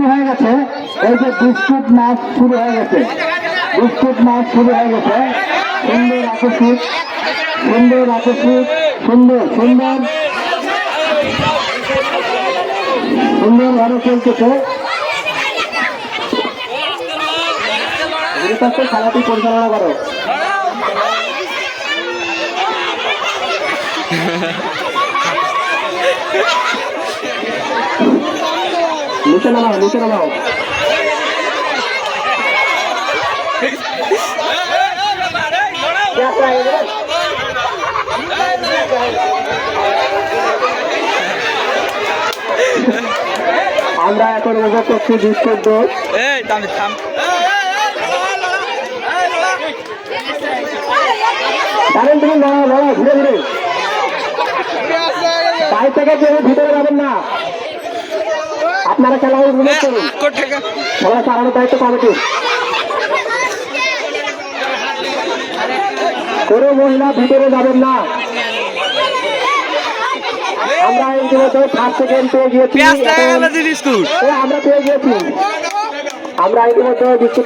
শুরু হয়ে গেছে। এই যে বিস্কুট ম্যাচ শুরু হয়ে গেছে, বিস্কুট ম্যাচ শুরু হয়ে গেছে। সুন্দর আকস্মিক, সুন্দর আকস্মিক, সুন্দর সুন্দর সুন্দরভাবে চলতেছে। খেলাটি পরিচালনা করো। নিচে নামাও, নিচে নামাও। আমরা এখন উপভোগ করছি বিস্কুট দৌড়। কারণ তুমি লড়াও ঘুরে ঘুরে, বাইরে থেকে কেউ ভিতরে যাবেন না। আপনারা খেলা উপভোগ করুন, খেলা চালানোর দায়িত্ব কমিটি। কোনো মহিলা ভিতরে যাবেন না। আমরা ইতিমধ্যে ফার্স্ট সেকেন্ড পেয়ে গিয়েছি, আমরা পেয়ে গিয়েছি। আমরা ইতিমধ্যে বিস্কুট